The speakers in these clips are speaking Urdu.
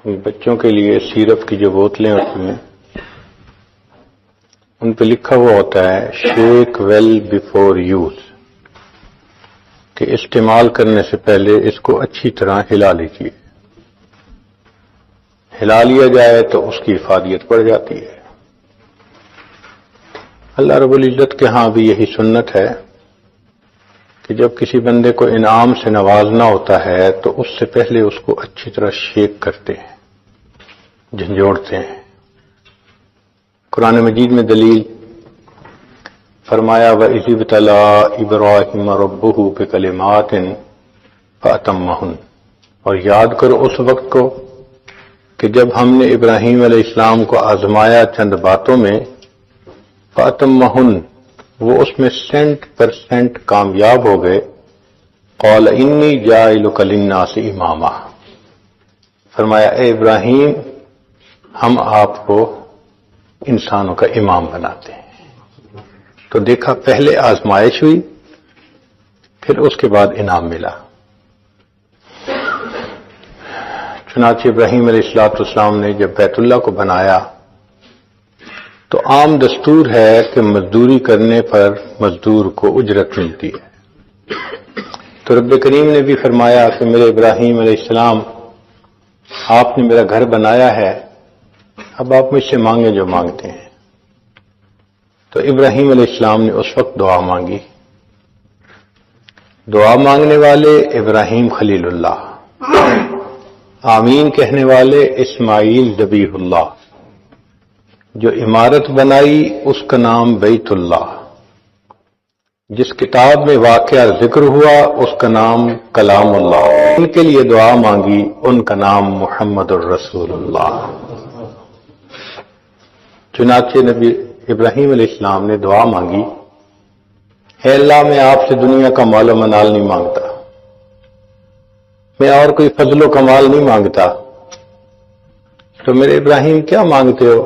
بچوں کے لیے سیرپ کی جو بوتلیں ہوتی ہیں ان پہ لکھا ہوا ہوتا ہے شیک ویل بیفور یوز، کہ استعمال کرنے سے پہلے اس کو اچھی طرح ہلا لیجیے. ہلا لیا جائے تو اس کی افادیت بڑھ جاتی ہے. اللہ رب العزت کے ہاں بھی یہی سنت ہے کہ جب کسی بندے کو انعام سے نوازنا ہوتا ہے تو اس سے پہلے اس کو اچھی طرح شیک کرتے ہیں، جھنجھوڑتے ہیں. قرآن مجید میں دلیل فرمایا وَإِذِ ابْتَلَىٰ إِبْرَاهِيمَ رَبُّهُ بِكَلِمَاتٍ فَأَتَمَّهُنَّ، اور یاد کرو اس وقت کو کہ جب ہم نے ابراہیم علیہ السلام کو آزمایا چند باتوں میں، فَأَتَمَّهُنَّ، وہ اس میں 100% کامیاب ہو گئے. قَالَ إِنِّي جَاعِلُكَ لِلنَّاسِ إِمَامًا، فرمایا اے ابراہیم ہم آپ کو انسانوں کا امام بناتے ہیں. تو دیکھا پہلے آزمائش ہوئی، پھر اس کے بعد انعام ملا. چنانچہ ابراہیم علیہ السلام نے جب بیت اللہ کو بنایا تو عام دستور ہے کہ مزدوری کرنے پر مزدور کو اجرت ملتی ہے. تو رب کریم نے بھی فرمایا کہ میرے ابراہیم علیہ السلام آپ نے میرا گھر بنایا ہے، اب آپ مجھ سے مانگیں جو مانگتے ہیں. تو ابراہیم علیہ السلام نے اس وقت دعا مانگی. دعا مانگنے والے ابراہیم خلیل اللہ، آمین کہنے والے اسماعیل ذبیح اللہ، جو عمارت بنائی اس کا نام بیت اللہ، جس کتاب میں واقعہ ذکر ہوا اس کا نام کلام اللہ، ان کے لیے دعا مانگی ان کا نام محمد الرسول اللہ. چنانچہ نبی ابراہیم علیہ السلام نے دعا مانگی، اے اللہ میں آپ سے دنیا کا مال و منال نہیں مانگتا، میں اور کوئی فضل و کمال نہیں مانگتا، تو میرے ابراہیم کیا مانگتے ہو؟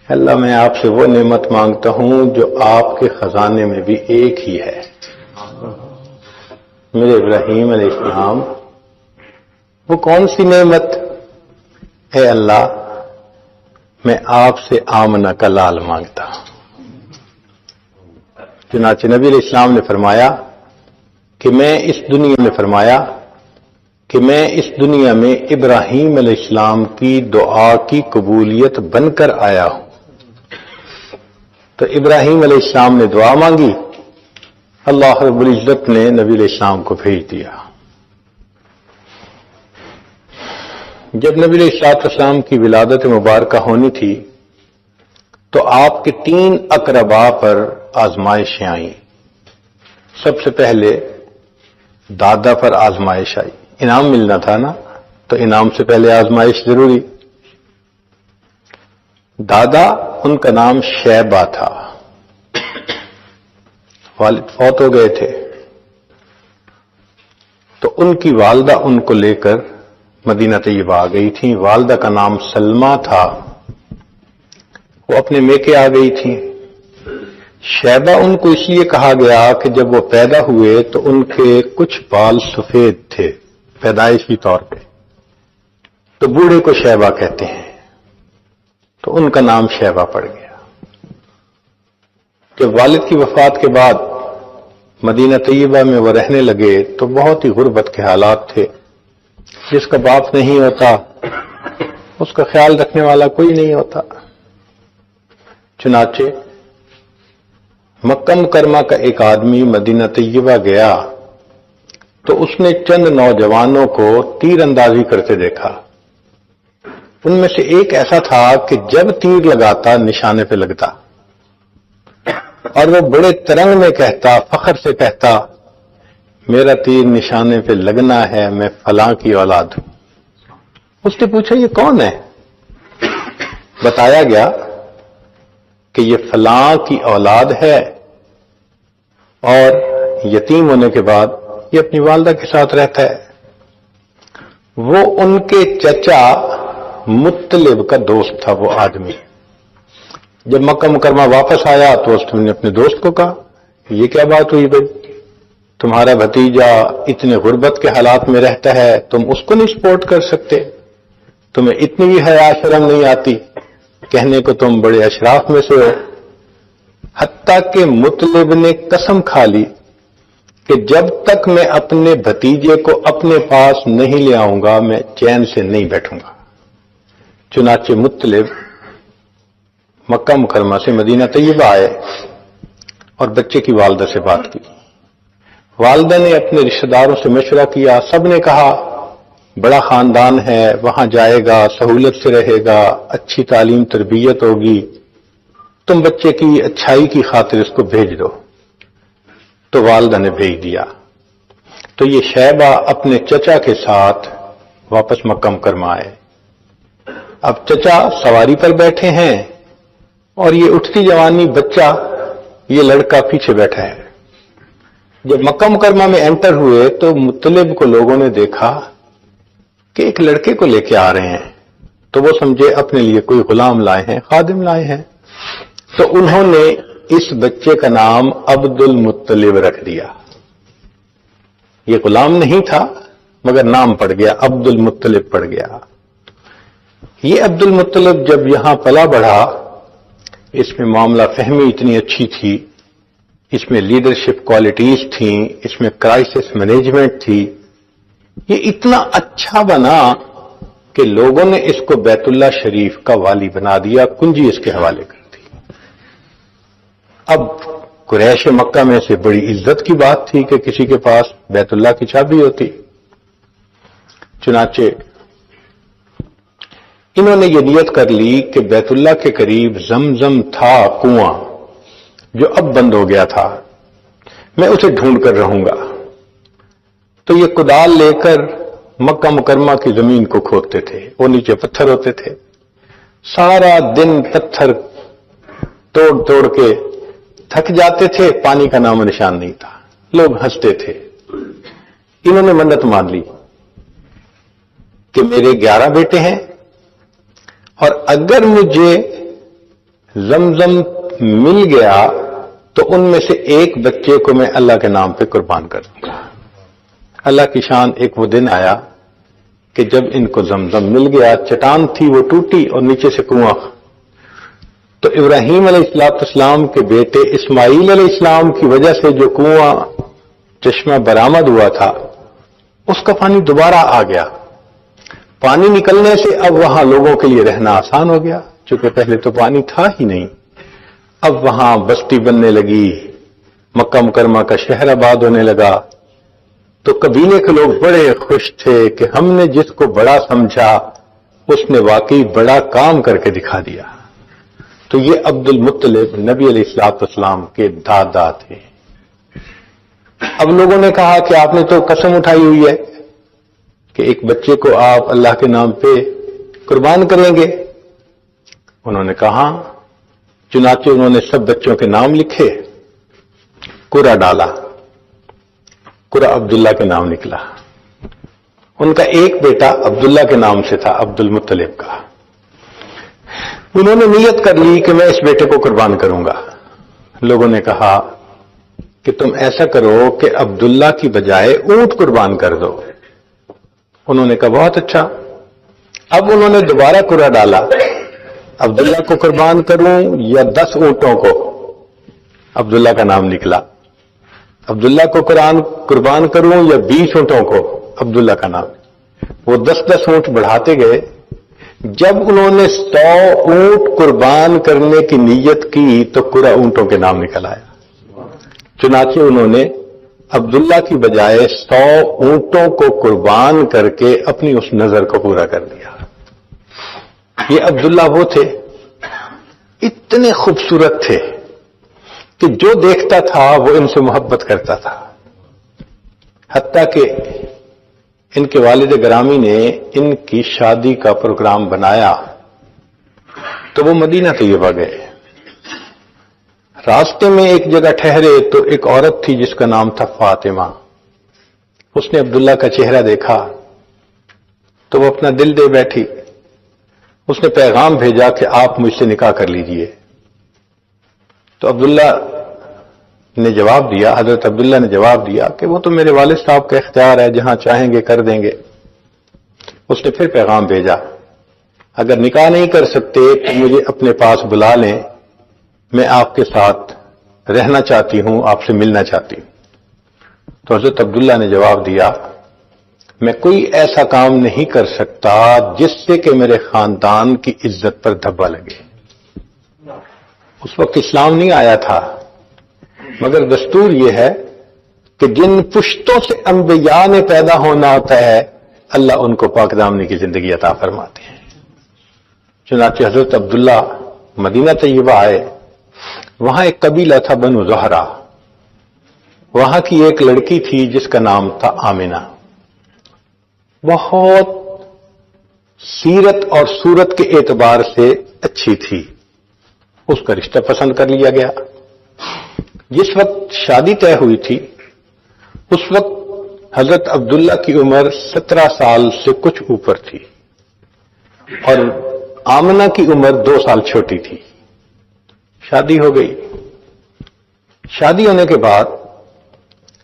اللہ میں آپ سے وہ نعمت مانگتا ہوں جو آپ کے خزانے میں بھی ایک ہی ہے. میرے ابراہیم علیہ السلام وہ کون سی نعمت؟ اے اللہ میں آپ سے آمنہ کا لال مانگتا ہوں. چنانچہ نبی علیہ السلام نے فرمایا کہ میں اس دنیا میں ابراہیم علیہ السلام کی دعا کی قبولیت بن کر آیا ہوں. تو ابراہیم علیہ السلام نے دعا مانگی، اللہ رب العزت نے نبی علیہ السلام کو بھیج دیا. جب نبی علیہ السلام کی ولادت مبارکہ ہونی تھی تو آپ کے 3 اقربا پر آزمائشیں آئیں. سب سے پہلے دادا پر آزمائش آئی، انعام ملنا تھا نا، تو انعام سے پہلے آزمائش ضروری. دادا ان کا نام شیبہ تھا، والد فوت ہو گئے تھے، تو ان کی والدہ ان کو لے کر مدینہ طیبہ آ گئی تھیں. والدہ کا نام سلمہ تھا، وہ اپنے میکے آ گئی تھیں. شیبہ ان کو اس لیے کہا گیا کہ جب وہ پیدا ہوئے تو ان کے کچھ بال سفید تھے پیدائشی طور پہ، تو بوڑھے کو شیبہ کہتے ہیں، تو ان کا نام شیبہ پڑ گیا. جب والد کی وفات کے بعد مدینہ طیبہ میں وہ رہنے لگے تو بہت ہی غربت کے حالات تھے. جس کا باپ نہیں ہوتا اس کا خیال رکھنے والا کوئی نہیں ہوتا. چنانچہ مکہ مکرمہ کا ایک آدمی مدینہ طیبہ گیا تو اس نے چند نوجوانوں کو تیر اندازی کرتے دیکھا. ان میں سے ایک ایسا تھا کہ جب تیر لگاتا نشانے پہ لگتا، اور وہ بڑے ترنگ میں کہتا، فخر سے کہتا، میرا تیر نشانے پہ لگنا ہے، میں فلاں کی اولاد ہوں. اس نے پوچھا یہ کون ہے؟ بتایا گیا کہ یہ فلاں کی اولاد ہے، اور یتیم ہونے کے بعد یہ اپنی والدہ کے ساتھ رہتا ہے. وہ ان کے چچا مطلب کا دوست تھا وہ آدمی. جب مکہ مکرمہ واپس آیا تو اس نے اپنے دوست کو کہا یہ کیا بات ہوئی بھائی، تمہارا بھتیجا اتنے غربت کے حالات میں رہتا ہے، تم اس کو نہیں سپورٹ کر سکتے؟ تمہیں اتنی بھی حیا شرم نہیں آتی، کہنے کو تم بڑے اشراف میں سے ہو۔ حتیٰ کہ مطلب نے قسم کھا لی کہ جب تک میں اپنے بھتیجے کو اپنے پاس نہیں لے آؤں گا میں چین سے نہیں بیٹھوں گا۔ چنانچہ مطلب مکہ مکرمہ سے مدینہ طیبہ آئے اور بچے کی والدہ سے بات کی۔ والدہ نے اپنے رشتہ داروں سے مشورہ کیا، سب نے کہا بڑا خاندان ہے، وہاں جائے گا، سہولت سے رہے گا، اچھی تعلیم تربیت ہوگی، تم بچے کی اچھائی کی خاطر اس کو بھیج دو۔ تو والدہ نے بھیج دیا۔ تو یہ شیبہ اپنے چچا کے ساتھ واپس مکہ مکرمہ آئے۔ اب چچا سواری پر بیٹھے ہیں اور یہ اٹھتی جوانی بچہ، یہ لڑکا پیچھے بیٹھا ہے۔ جب مکہ مکرمہ میں انٹر ہوئے تو مطلب کو لوگوں نے دیکھا کہ ایک لڑکے کو لے کے آ رہے ہیں، تو وہ سمجھے اپنے لیے کوئی غلام لائے ہیں، خادم لائے ہیں، تو انہوں نے اس بچے کا نام عبد المطلب رکھ دیا۔ یہ غلام نہیں تھا مگر نام پڑ گیا، عبد المطلب پڑ گیا۔ یہ عبد المطلب جب یہاں پلا بڑھا، اس میں معاملہ فہمی اتنی اچھی تھی، اس میں لیڈرشپ کوالٹیز تھیں، اس میں کرائسس مینجمنٹ تھی، یہ اتنا اچھا بنا کہ لوگوں نے اس کو بیت اللہ شریف کا والی بنا دیا، کنجی اس کے حوالے کر دی۔ اب قریش مکہ میں سے بڑی عزت کی بات تھی کہ کسی کے پاس بیت اللہ کی چابی ہوتی۔ چنانچہ انہوں نے یہ نیت کر لی کہ بیت اللہ کے قریب زمزم تھا کنواں جو اب بند ہو گیا تھا، میں اسے ڈھونڈ کر رہوں گا۔ تو یہ کدال لے کر مکہ مکرمہ کی زمین کو کھودتے تھے، وہ نیچے پتھر ہوتے تھے، سارا دن پتھر توڑ توڑ کے تھک جاتے تھے، پانی کا نام و نشان نہیں تھا، لوگ ہنستے تھے۔ انہوں نے منت مان لی کہ میرے 11 بیٹے ہیں اور اگر مجھے زمزم مل گیا تو ان میں سے ایک بچے کو میں اللہ کے نام پہ قربان کر دوں گا۔ اللہ کی شان، ایک وہ دن آیا کہ جب ان کو زمزم مل گیا، چٹان تھی وہ ٹوٹی اور نیچے سے کنواں، تو ابراہیم علیہ السلام کے بیٹے اسماعیل علیہ السلام کی وجہ سے جو کنواں چشمہ برآمد ہوا تھا اس کا پانی دوبارہ آ گیا۔ پانی نکلنے سے اب وہاں لوگوں کے لیے رہنا آسان ہو گیا، چونکہ پہلے تو پانی تھا ہی نہیں۔ اب وہاں بستی بننے لگی، مکہ مکرمہ کا شہر آباد ہونے لگا۔ تو قبیلے کے لوگ بڑے خوش تھے کہ ہم نے جس کو بڑا سمجھا اس نے واقعی بڑا کام کر کے دکھا دیا۔ تو یہ عبد المطلب نبی علیہ السلام کے دادا تھے۔ اب لوگوں نے کہا کہ آپ نے تو قسم اٹھائی ہوئی ہے کہ ایک بچے کو آپ اللہ کے نام پہ قربان کریں گے۔ انہوں نے کہا، چنانچہ انہوں نے سب بچوں کے نام لکھے، قرہ ڈالا، قرہ عبداللہ کے نام نکلا۔ ان کا ایک بیٹا عبداللہ کے نام سے تھا، عبد المطلب کا۔ انہوں نے نیت کر لی کہ میں اس بیٹے کو قربان کروں گا۔ لوگوں نے کہا کہ تم ایسا کرو کہ عبداللہ کی بجائے اونٹ قربان کر دو۔ انہوں نے کہا بہت اچھا۔ اب انہوں نے دوبارہ قرہ ڈالا، عبداللہ کو قربان کروں یا 10 اونٹوں کو؟ عبداللہ کا نام نکلا۔ عبداللہ کو قربان کروں یا 20 اونٹوں کو؟ عبداللہ کا نام۔ وہ 10 اونٹ بڑھاتے گئے۔ جب انہوں نے 100 اونٹ قربان کرنے کی نیت کی تو قرہ اونٹوں کے نام نکل آیا۔ چنانچہ انہوں نے عبداللہ کی بجائے 100 اونٹوں کو قربان کر کے اپنی اس نظر کو پورا کر دیا۔ یہ عبداللہ وہ تھے، اتنے خوبصورت تھے کہ جو دیکھتا تھا وہ ان سے محبت کرتا تھا، حتیٰ کہ ان کے والد گرامی نے ان کی شادی کا پروگرام بنایا تو وہ مدینہ طیبہ گئے۔ راستے میں ایک جگہ ٹھہرے تو ایک عورت تھی جس کا نام تھا فاطمہ۔ اس نے عبداللہ کا چہرہ دیکھا تو وہ اپنا دل دے بیٹھی۔ اس نے پیغام بھیجا کہ آپ مجھ سے نکاح کر لیجئے۔ تو عبداللہ نے جواب دیا، حضرت عبداللہ نے جواب دیا کہ وہ تو میرے والد صاحب کا اختیار ہے، جہاں چاہیں گے کر دیں گے۔ اس نے پھر پیغام بھیجا اگر نکاح نہیں کر سکتے تو مجھے اپنے پاس بلا لیں، میں آپ کے ساتھ رہنا چاہتی ہوں، آپ سے ملنا چاہتی ہوں۔ تو حضرت عبداللہ نے جواب دیا، میں کوئی ایسا کام نہیں کر سکتا جس سے کہ میرے خاندان کی عزت پر دھبا لگے۔ اس وقت اسلام نہیں آیا تھا، مگر دستور یہ ہے کہ جن پشتوں سے انبیاء نے پیدا ہونا ہوتا ہے اللہ ان کو پاک دامنی کی زندگی عطا فرماتے ہیں۔ چنانچہ حضرت عبداللہ مدینہ طیبہ آئے، وہاں ایک قبیلہ تھا بنو زہرہ، وہاں کی ایک لڑکی تھی جس کا نام تھا آمنہ، بہت سیرت اور صورت کے اعتبار سے اچھی تھی، اس کا رشتہ پسند کر لیا گیا۔ جس وقت شادی طے ہوئی تھی اس وقت حضرت عبداللہ کی عمر 17 سال سے کچھ اوپر تھی اور آمنہ کی عمر 2 سال چھوٹی تھی۔ شادی ہو گئی۔ شادی ہونے کے بعد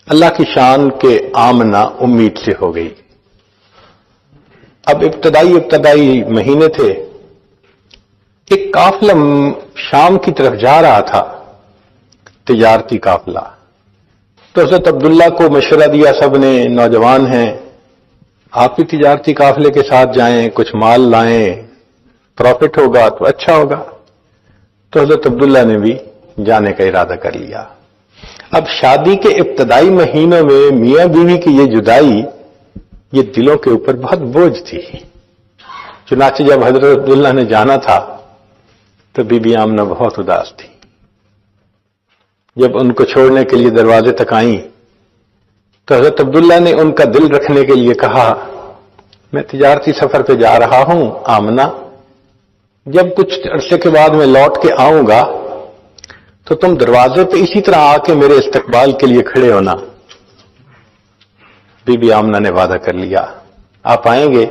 اللہ کی شان کے آمنہ امید سے ہو گئی۔ اب ابتدائی مہینے تھے، ایک قافلہ شام کی طرف جا رہا تھا، تجارتی قافلہ۔ تو حضرت عبداللہ کو مشورہ دیا سب نے، نوجوان ہیں، آپ بھی تجارتی قافلے کے ساتھ جائیں، کچھ مال لائیں، پروفٹ ہوگا تو اچھا ہوگا۔ تو حضرت عبداللہ نے بھی جانے کا ارادہ کر لیا۔ اب شادی کے ابتدائی مہینوں میں میاں بیوی کی یہ جدائی یہ دلوں کے اوپر بہت بوجھ تھی۔ چنانچہ جب حضرت عبداللہ نے جانا تھا تو بی بی آمنہ بہت اداس تھی۔ جب ان کو چھوڑنے کے لیے دروازے تک آئیں تو حضرت عبداللہ نے ان کا دل رکھنے کے لیے کہا، میں تجارتی سفر پہ جا رہا ہوں آمنہ، جب کچھ عرصے کے بعد میں لوٹ کے آؤں گا تو تم دروازے پہ اسی طرح آ کے میرے استقبال کے لیے کھڑے ہونا۔ بی بی آمنہ نے وعدہ کر لیا، آپ آئیں گے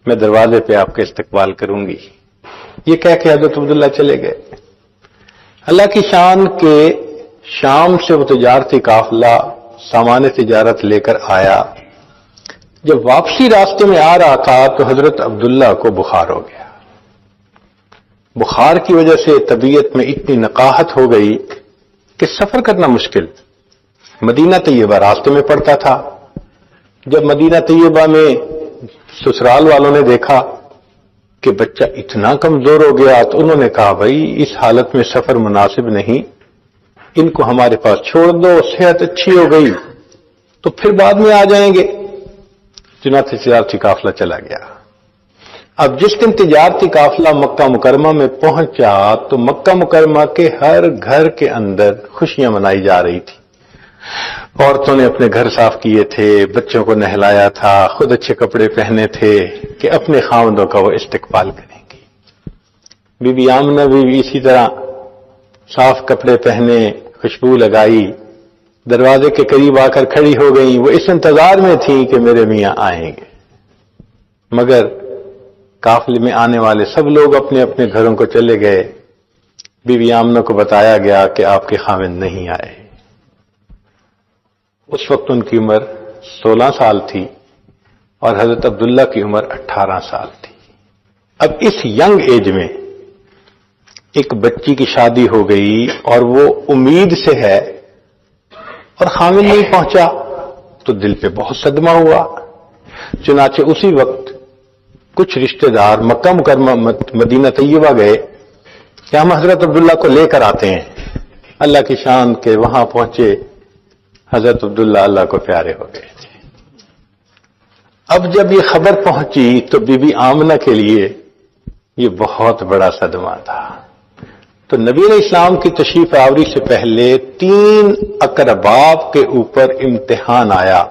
میں دروازے پہ آپ کا استقبال کروں گی۔ یہ کہہ کے حضرت عبداللہ چلے گئے۔ اللہ کی شان کے شام سے وہ تجارتی قافلہ سامان تجارت لے کر آیا۔ جب واپسی راستے میں آ رہا تھا تو حضرت عبداللہ کو بخار ہو گیا۔ بخار کی وجہ سے طبیعت میں اتنی نقاہت ہو گئی کہ سفر کرنا مشکل۔ مدینہ طیبہ راستے میں پڑتا تھا۔ جب مدینہ طیبہ میں سسرال والوں نے دیکھا کہ بچہ اتنا کمزور ہو گیا تو انہوں نے کہا، بھائی اس حالت میں سفر مناسب نہیں، ان کو ہمارے پاس چھوڑ دو، صحت اچھی ہو گئی تو پھر بعد میں آ جائیں گے۔ چنانچہ تجارتی قافلہ چلا گیا۔ اب جس دن تجارتی قافلہ مکہ مکرمہ میں پہنچا تو مکہ مکرمہ کے ہر گھر کے اندر خوشیاں منائی جا رہی تھی۔ عورتوں نے اپنے گھر صاف کیے تھے، بچوں کو نہلایا تھا، خود اچھے کپڑے پہنے تھے کہ اپنے خاوندوں کا وہ استقبال کریں گے۔ بی بی آمنہ بھی اسی طرح صاف کپڑے پہنے، خوشبو لگائی، دروازے کے قریب آ کر کھڑی ہو گئیں۔ وہ اس انتظار میں تھی کہ میرے میاں آئیں گے، مگر قافلے میں آنے والے سب لوگ اپنے اپنے گھروں کو چلے گئے۔ بی بی آمنہ کو بتایا گیا کہ آپ کے خاوند نہیں آئے۔ اس وقت ان کی عمر 16 سال تھی اور حضرت عبداللہ کی عمر 18 سال تھی۔ اب اس ینگ ایج میں ایک بچی کی شادی ہو گئی اور وہ امید سے ہے اور خاوند نہیں پہنچا تو دل پہ بہت صدمہ ہوا۔ چنانچہ اسی وقت کچھ رشتہ دار مکہ مکرمہ مدینہ طیبہ گئے کہ ہم حضرت عبداللہ کو لے کر آتے ہیں۔ اللہ کی شان کے وہاں پہنچے، حضرت عبداللہ اللہ کو پیارے ہو گئے تھے۔ اب جب یہ خبر پہنچی تو بی بی آمنہ کے لیے یہ بہت بڑا صدمہ تھا۔ تو نبی علیہ السلام کی تشریف آوری سے پہلے 3 اقرباء کے اوپر امتحان آیا،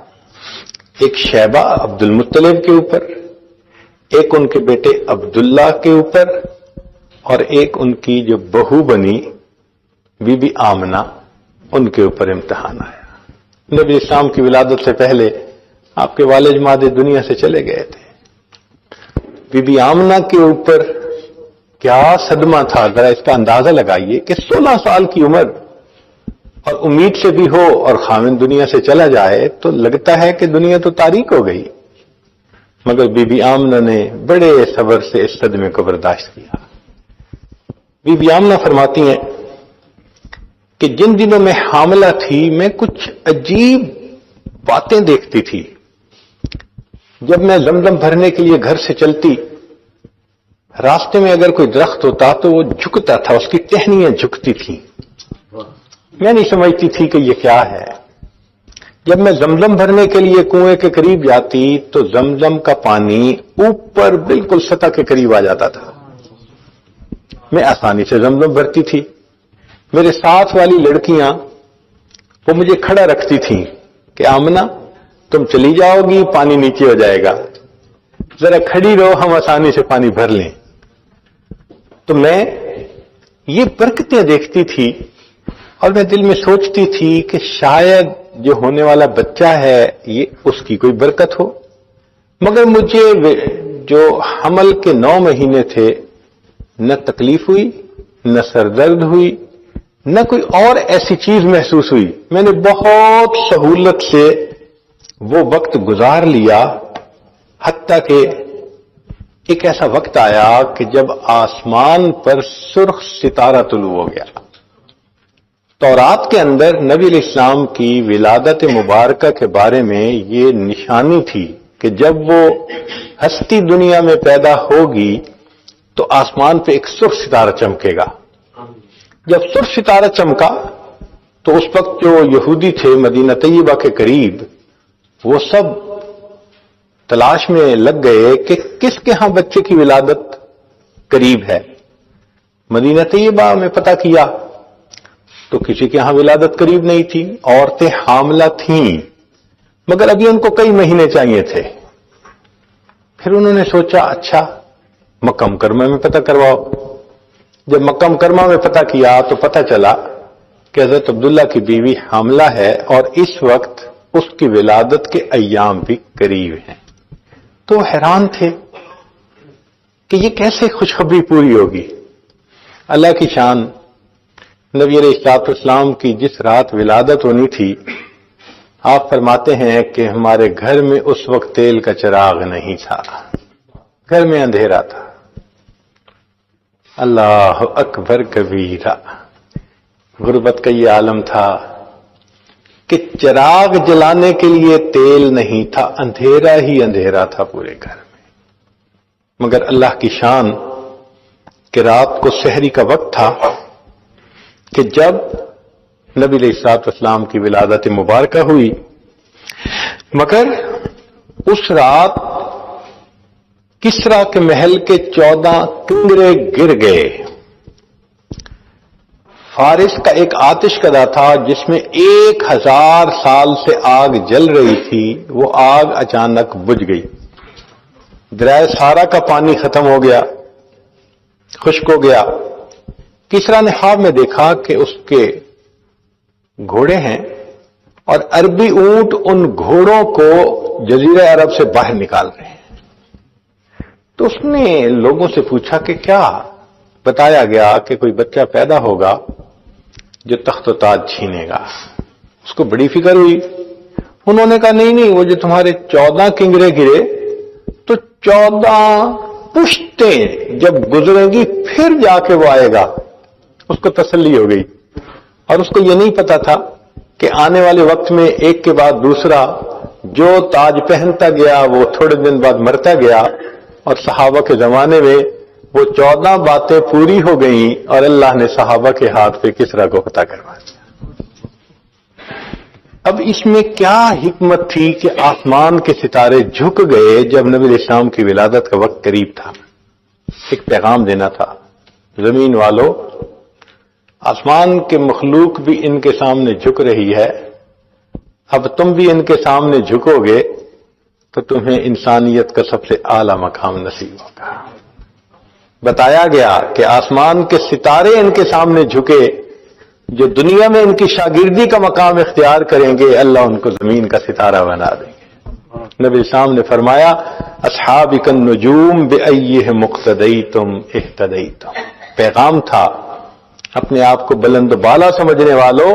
ایک شیبہ عبد المطلب کے اوپر، ایک ان کے بیٹے عبداللہ کے اوپر، اور ایک ان کی جو بہو بنی بی بی آمنہ ان کے اوپر امتحان آیا۔ نبی اسلام کی ولادت سے پہلے آپ کے والد ماجد دنیا سے چلے گئے تھے۔ بی بی آمنہ کے اوپر کیا صدمہ تھا، ذرا اس کا اندازہ لگائیے کہ 16 سال کی عمر اور امید سے بھی ہو اور خاوند دنیا سے چلا جائے تو لگتا ہے کہ دنیا تو تاریک ہو گئی۔ مگر بی بی آمنہ نے بڑے صبر سے اس صدمے کو برداشت کیا۔ بی بی آمنہ فرماتی ہیں کہ جن دنوں میں حاملہ تھی میں کچھ عجیب باتیں دیکھتی تھی۔ جب میں زمزم بھرنے کے لیے گھر سے چلتی، راستے میں اگر کوئی درخت ہوتا تو وہ جھکتا تھا، اس کی ٹہنیاں جھکتی تھیں۔ میں نہیں سمجھتی تھی کہ یہ کیا ہے۔ جب میں زمزم بھرنے کے لیے کنویں کے قریب جاتی تو زمزم کا پانی اوپر بالکل سطح کے قریب آ جاتا تھا۔ میں آسانی سے زمزم بھرتی تھی۔ میرے ساتھ والی لڑکیاں وہ مجھے کھڑا رکھتی تھیں کہ آمنہ تم چلی جاؤ گی، پانی نیچے ہو جائے گا، ذرا کھڑی رہو، ہم آسانی سے پانی بھر لیں۔ تو میں یہ برکتیں دیکھتی تھی اور میں دل میں سوچتی تھی کہ شاید جو ہونے والا بچہ ہے یہ اس کی کوئی برکت ہو۔ مگر مجھے جو حمل کے 9 مہینے تھے نہ تکلیف ہوئی، نہ سر درد ہوئی، نہ کوئی اور ایسی چیز محسوس ہوئی۔ میں نے بہت سہولت سے وہ وقت گزار لیا، حتیٰ کہ ایک ایسا وقت آیا کہ جب آسمان پر سرخ ستارہ طلوع ہو گیا۔ تورات کے اندر نبی علیہ السلام کی ولادت مبارکہ کے بارے میں یہ نشانی تھی کہ جب وہ ہستی دنیا میں پیدا ہوگی تو آسمان پہ ایک سرخ ستارہ چمکے گا۔ جب سرخ ستارہ چمکا تو اس وقت جو یہودی تھے مدینہ طیبہ کے قریب، وہ سب تلاش میں لگ گئے کہ کس کے ہاں بچے کی ولادت قریب ہے۔ مدینہ طیبہ میں پتہ کیا تو کسی کے ہاں ولادت قریب نہیں تھی، عورتیں حاملہ تھیں، مگر ابھی ان کو کئی مہینے چاہیے تھے۔ پھر انہوں نے سوچا اچھا مکہ مکرمہ میں پتہ کرواؤ۔ جب مکہ مکرمہ میں پتہ کیا تو پتہ چلا کہ حضرت عبداللہ کی بیوی حاملہ ہے اور اس وقت اس کی ولادت کے ایام بھی قریب ہیں۔ تو حیران تھے کہ یہ کیسے خوشخبری پوری ہوگی۔ اللہ کی شان، نبی علیہ الصلوۃ والسلام کی جس رات ولادت ہونی تھی، آپ فرماتے ہیں کہ ہمارے گھر میں اس وقت تیل کا چراغ نہیں تھا، گھر میں اندھیرا تھا۔ اللہ اکبر کبیرہ، غربت کا یہ عالم تھا کہ چراغ جلانے کے لیے تیل نہیں تھا، اندھیرا ہی اندھیرا تھا پورے گھر میں۔ مگر اللہ کی شان کہ رات کو سحری کا وقت تھا کہ جب نبی علیہ الصلوۃ والسلام کی ولادت مبارکہ ہوئی، مگر اس رات کسریٰ کے محل کے 14 کنگرے گر گئے۔ فارس کا ایک آتش کدا تھا جس میں 1000 سال سے آگ جل رہی تھی، وہ آگ اچانک بجھ گئی۔ دریائے سارا کا پانی ختم ہو گیا، خشک ہو گیا۔ کسریٰ نے خواب میں دیکھا کہ اس کے گھوڑے ہیں اور عربی اونٹ ان گھوڑوں کو جزیرہ عرب سے باہر نکال رہے ہیں۔ تو اس نے لوگوں سے پوچھا کہ کیا؟ بتایا گیا کہ کوئی بچہ پیدا ہوگا جو تخت و تاج چھینے گا۔ اس کو بڑی فکر ہوئی۔ انہوں نے کہا نہیں، وہ جو تمہارے 14 کنگرے گرے تو 14 پشتیں جب گزریں گی پھر جا کے وہ آئے گا۔ اس کو تسلی ہو گئی، اور اس کو یہ نہیں پتا تھا کہ آنے والے وقت میں ایک کے بعد دوسرا جو تاج پہنتا گیا وہ تھوڑے دن بعد مرتا گیا، اور صحابہ کے زمانے میں وہ 14 باتیں پوری ہو گئیں اور اللہ نے صحابہ کے ہاتھ پہ کسریٰ کو فتح کروا دیا۔ اب اس میں کیا حکمت تھی کہ آسمان کے ستارے جھک گئے جب نبی علیہ السلام کی ولادت کا وقت قریب تھا؟ ایک پیغام دینا تھا، زمین والو، آسمان کے مخلوق بھی ان کے سامنے جھک رہی ہے، اب تم بھی ان کے سامنے جھکو گے تو تمہیں انسانیت کا سب سے اعلیٰ مقام نصیب ہوگا۔ بتایا گیا کہ آسمان کے ستارے ان کے سامنے جھکے، جو دنیا میں ان کی شاگردی کا مقام اختیار کریں گے اللہ ان کو زمین کا ستارہ بنا دیں گے۔ نبی اسلام نے فرمایا اصحابک النجوم بأیہم اقتدیتم اہتدیتم۔ پیغام تھا اپنے آپ کو بلند و بالا سمجھنے والوں،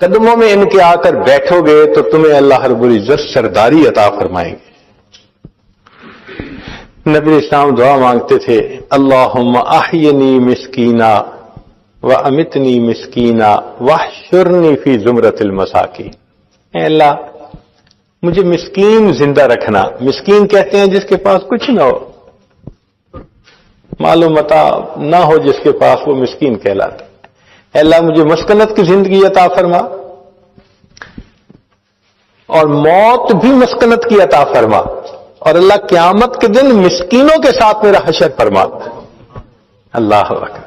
قدموں میں ان کے آ کر بیٹھو گے تو تمہیں اللہ رب العزت سرداری عطا فرمائیں گے۔ نبی اسلام دعا مانگتے تھے، اللہم احینی مسکینا وامتنی مسکینا واحشرنی فی زمرۃ المساکین۔ اے اللہ مجھے مسکین زندہ رکھنا۔ مسکین کہتے ہیں جس کے پاس کچھ نہ ہو، مال و متاع نہ ہو جس کے پاس، وہ مسکین کہلاتا۔ اے اللہ مجھے مسکنت کی زندگی عطا فرما، اور موت بھی مسکنت کی عطا فرما، اور اللہ قیامت کے دن مسکینوں کے ساتھ میرا حشر فرما۔ اللہ اکبر۔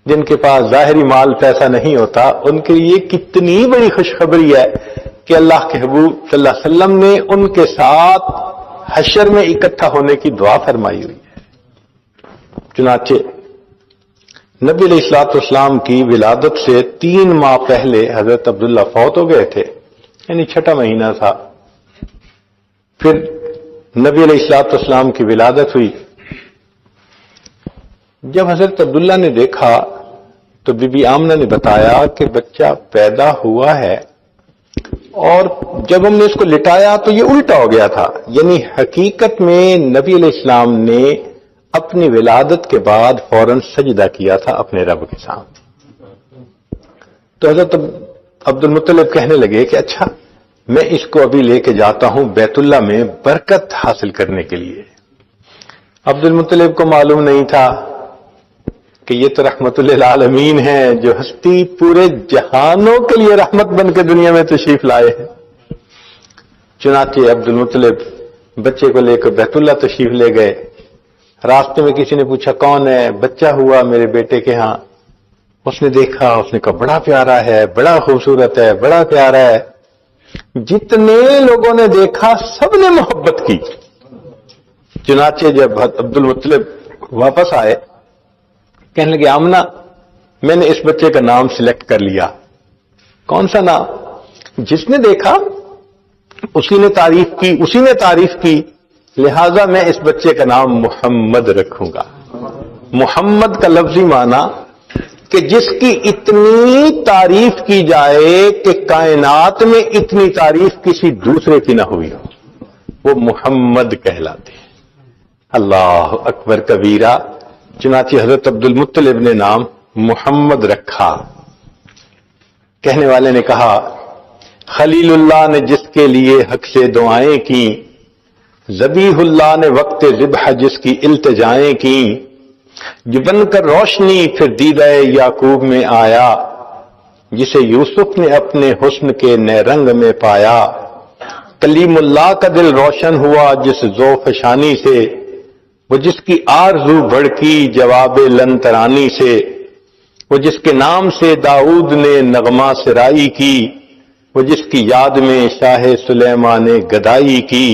جن کے پاس ظاہری مال پیسہ نہیں ہوتا، ان کے لیے کتنی بڑی خوشخبری ہے کہ اللہ کے حبیب صلی اللہ علیہ وسلم نے ان کے ساتھ حشر میں اکٹھا ہونے کی دعا فرمائی ہوئی ہے۔ چنانچہ نبی علیہ الصلوۃ والسلام کی ولادت سے 3 ماہ پہلے حضرت عبداللہ فوت ہو گئے تھے، یعنی 6واں مہینہ تھا۔ پھر نبی علیہ الصلوۃ والسلام کی ولادت ہوئی۔ جب حضرت عبداللہ نے دیکھا تو بی بی آمنہ نے بتایا کہ بچہ پیدا ہوا ہے، اور جب ہم نے اس کو لٹایا تو یہ الٹا ہو گیا تھا، یعنی حقیقت میں نبی علیہ السلام نے اپنی ولادت کے بعد فوراً سجدہ کیا تھا اپنے رب کے سامنے۔ تو حضرت عبد المطلب کہنے لگے کہ اچھا میں اس کو ابھی لے کے جاتا ہوں بیت اللہ میں برکت حاصل کرنے کے لیے۔ عبد المطلب کو معلوم نہیں تھا کہ یہ تو رحمت للعالمین ہے، جو ہستی پورے جہانوں کے لیے رحمت بن کے دنیا میں تشریف لائے ہیں۔ چنانچہ عبد المطلب بچے کو لے کر بیت اللہ تشریف لے گئے۔ راستے میں کسی نے پوچھا کون ہے؟ بچہ ہوا میرے بیٹے کے ہاں۔ اس نے دیکھا، اس نے کہا بڑا پیارا ہے، بڑا خوبصورت ہے، بڑا پیارا ہے۔ جتنے لوگوں نے دیکھا سب نے محبت کی۔ چنانچہ جب عبد المطلب واپس آئے، کہنے لگے آمنہ میں نے اس بچے کا نام سلیکٹ کر لیا۔ کون سا نام؟ جس نے دیکھا اسی نے تعریف کی، لہذا میں اس بچے کا نام محمد رکھوں گا۔ محمد کا لفظی معنی کہ جس کی اتنی تعریف کی جائے کہ کائنات میں اتنی تعریف کسی دوسرے کی نہ ہوئی ہو، وہ محمد کہلاتے ہیں۔ اللہ اکبر کبیرہ۔ چنانچہ حضرت عبد المطلب نے نام محمد رکھا۔ کہنے والے نے کہا خلیل اللہ نے جس کے لیے حق سے دعائیں کی، ذبیح اللہ نے وقت ذبح جس کی التجائیں کی، جو بن کر روشنی پھر دیدہ یعقوب میں آیا، جسے یوسف نے اپنے حسن کے نئے رنگ میں پایا، کلیم اللہ کا دل روشن ہوا جس ذوق شانی سے، وہ جس کی آرزو بڑھکی جواب لن ترانی سے، وہ جس کے نام سے داؤد نے نغمہ سرائی کی، وہ جس کی یاد میں شاہ سلیمان نے گدائی کی،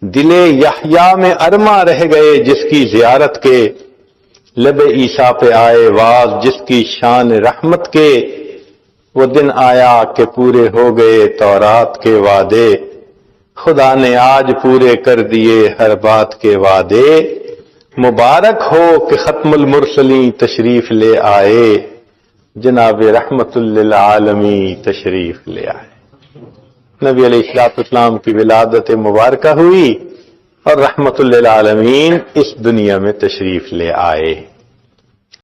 دل یحییٰ میں ارماں رہ گئے جس کی زیارت کے، لب عیسیٰ پہ آئے واز جس کی شان رحمت کے، وہ دن آیا کہ پورے ہو گئے تورات کے وعدے، خدا نے آج پورے کر دیے ہر بات کے وعدے، مبارک ہو کہ ختم المرسلین تشریف لے آئے، جناب رحمت للعالمین تشریف لے آئے۔ نبی علیہ السلام کی ولادت مبارکہ ہوئی اور رحمت للعالمین اس دنیا میں تشریف لے آئے۔